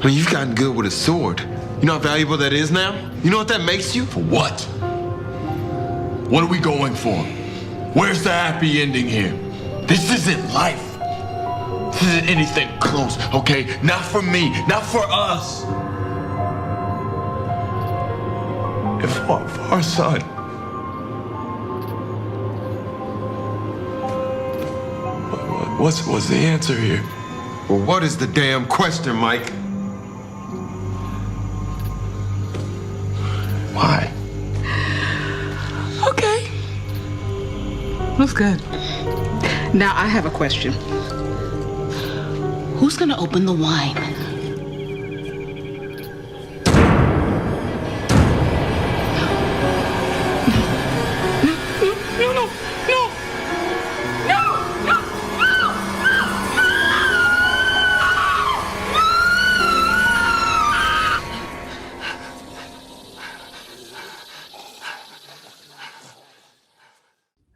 I mean, you've gotten good with a sword. You know how valuable that is now? You know what that makes you? For what? What are we going for? Where's the happy ending here? This isn't life. This isn't anything close, okay? Not for me, not for us. And for our son. What's the answer here? Well, what is the damn question, Mike? Why? Okay. That's good. Now I have a question. Who's gonna open the wine?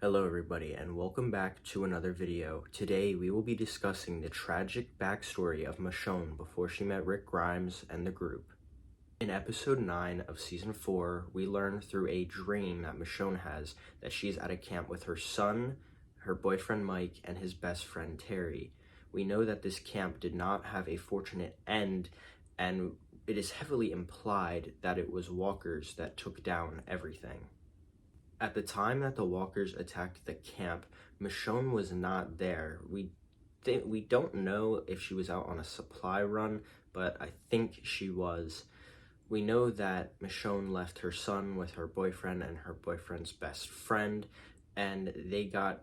Hello everybody and welcome back to another video. Today we will be discussing the tragic backstory of Michonne before she met Rick Grimes and the group. In episode 9 of season 4, we learn through a dream that Michonne has that she's at a camp with her son, her boyfriend Mike, and his best friend Terry. We know that this camp did not have a fortunate end, and it is heavily implied that it was walkers that took down everything. At the time that the walkers attacked the camp, Michonne was not there. We don't know if she was out on a supply run, but I think she was. We know that Michonne left her son with her boyfriend and her boyfriend's best friend, and they got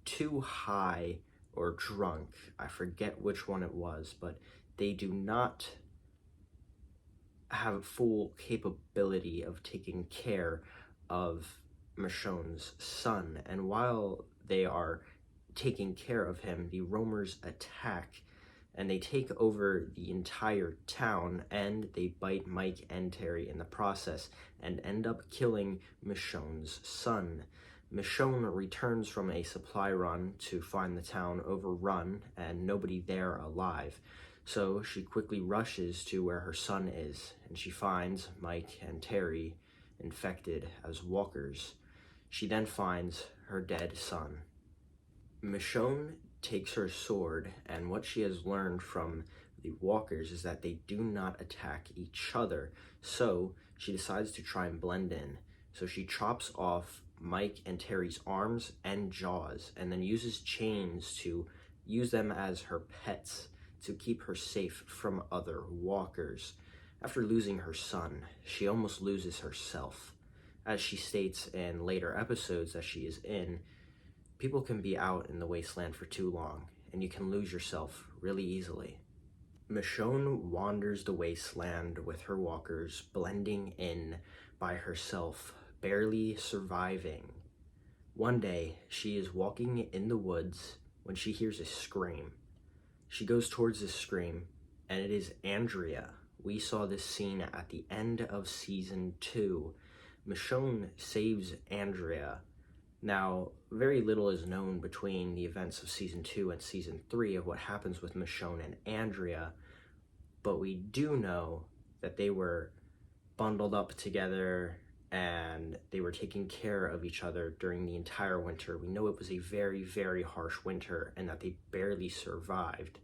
too high or drunk. I forget which one it was, but they do not have full capability of taking care of Michonne's son, and while they are taking care of him, the roamers attack and they take over the entire town, and they bite Mike and Terry in the process and end up killing Michonne's son. Michonne returns from a supply run to find the town overrun and nobody there alive, so she quickly rushes to where her son is, and she finds Mike and Terry infected as walkers. She then finds her dead son. Michonne takes her sword, and what she has learned from the walkers is that they do not attack each other, so she decides to try and blend in. So she chops off Mike and Terry's arms and jaws, and then uses chains to use them as her pets to keep her safe from other walkers. After losing her son, she almost loses herself. As she states in later episodes that she is in, people can be out in the wasteland for too long, and you can lose yourself really easily. Michonne wanders the wasteland with her walkers, blending in by herself, barely surviving. One day, she is walking in the woods when she hears a scream. She goes towards this scream, and it is Andrea. We saw this scene at the end of season 2. Michonne saves Andrea. Now, very little is known between the events of season 2 and season 3 of what happens with Michonne and Andrea, but we do know that they were bundled up together and they were taking care of each other during the entire winter. We know it was a very, very harsh winter and that they barely survived.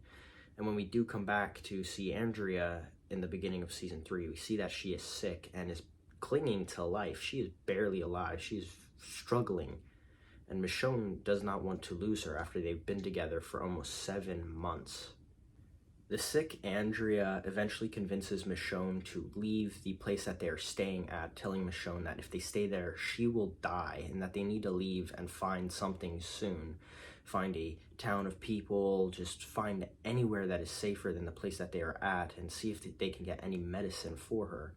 And when we do come back to see Andrea in the beginning of season 3, we see that she is sick and is clinging to life. She is barely alive. She is struggling. And Michonne does not want to lose her after they've been together for almost 7 months. The sick Andrea eventually convinces Michonne to leave the place that they are staying at, telling Michonne that if they stay there, she will die and that they need to leave and find something soon. Find a town of people, just find anywhere that is safer than the place that they are at and see if they can get any medicine for her.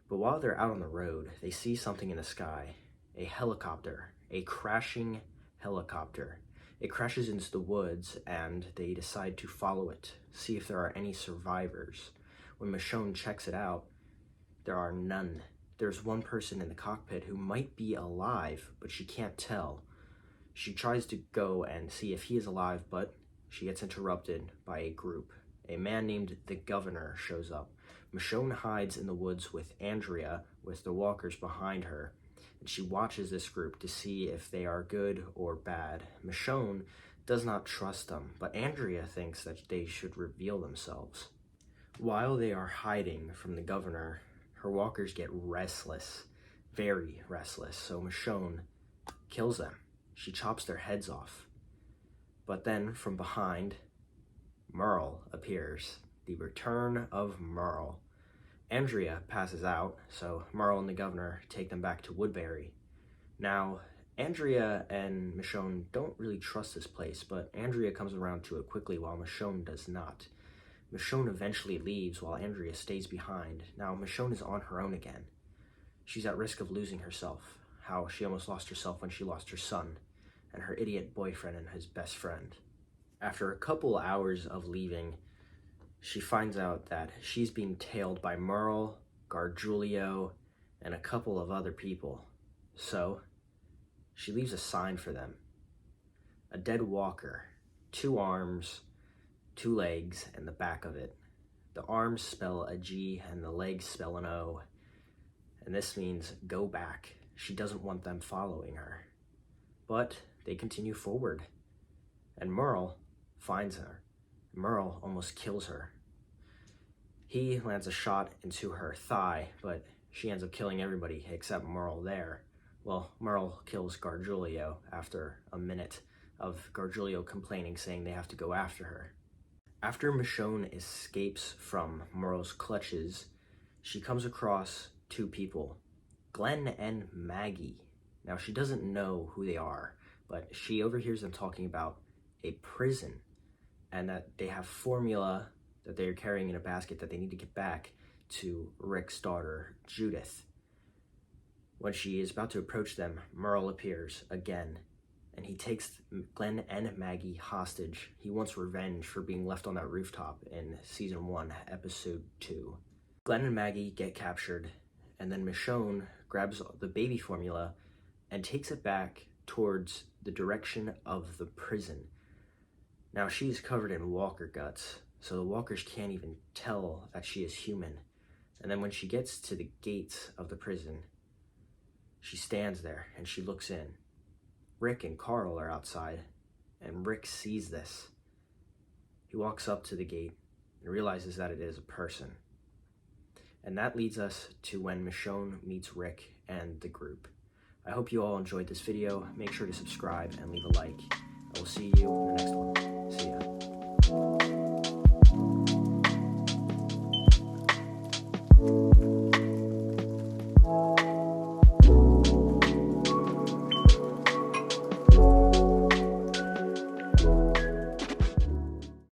But while they're out on the road, they see something in the sky, a helicopter, a crashing helicopter. It crashes into the woods and they decide to follow it, see if there are any survivors. When Michonne checks it out, there are none. There's one person in the cockpit who might be alive, but she can't tell. She tries to go and see if he is alive, but she gets interrupted by a group. a man named the Governor shows up. Michonne hides in the woods with Andrea, with the walkers behind her, and she watches this group to see if they are good or bad. Michonne does not trust them, but Andrea thinks that they should reveal themselves. While they are hiding from the Governor, her walkers get restless, very restless, so Michonne kills them. She chops their heads off. But then, from behind, Merle appears. The return of Merle. Andrea passes out, so Merle and the Governor take them back to Woodbury. Now, Andrea and Michonne don't really trust this place, but Andrea comes around to it quickly while Michonne does not. Michonne eventually leaves while Andrea stays behind. Now, Michonne is on her own again. She's at risk of losing herself, how she almost lost herself when she lost her son, and her idiot boyfriend and his best friend. After a couple hours of leaving, she finds out that she's being tailed by Merle, Gargiulio, and a couple of other people. So, she leaves a sign for them. A dead walker, 2 arms, 2 legs, and the back of it. The arms spell a G and the legs spell an O. And this means go back. She doesn't want them following her. But they continue forward. And Merle finds her. Merle almost kills her. He lands a shot into her thigh, but she ends up killing everybody except Merle there. Well, Merle kills Gargiulio after a minute of Gargiulio complaining, saying they have to go after her. After Michonne escapes from Merle's clutches, she comes across 2 people, Glenn and Maggie. Now, she doesn't know who they are, but she overhears them talking about a prison and that they have formula that they are carrying in a basket that they need to get back to Rick's daughter, Judith. When she is about to approach them, Merle appears again, and he takes Glenn and Maggie hostage. He wants revenge for being left on that rooftop in Season 1, Episode 2. Glenn and Maggie get captured, and then Michonne grabs the baby formula and takes it back towards the direction of the prison. Now, she's covered in walker guts, so the walkers can't even tell that she is human. And then when she gets to the gates of the prison, she stands there and she looks in. Rick and Carl are outside, and Rick sees this. He walks up to the gate and realizes that it is a person. And that leads us to when Michonne meets Rick and the group. I hope you all enjoyed this video. Make sure to subscribe and leave a like. I will see you in the next one. See ya.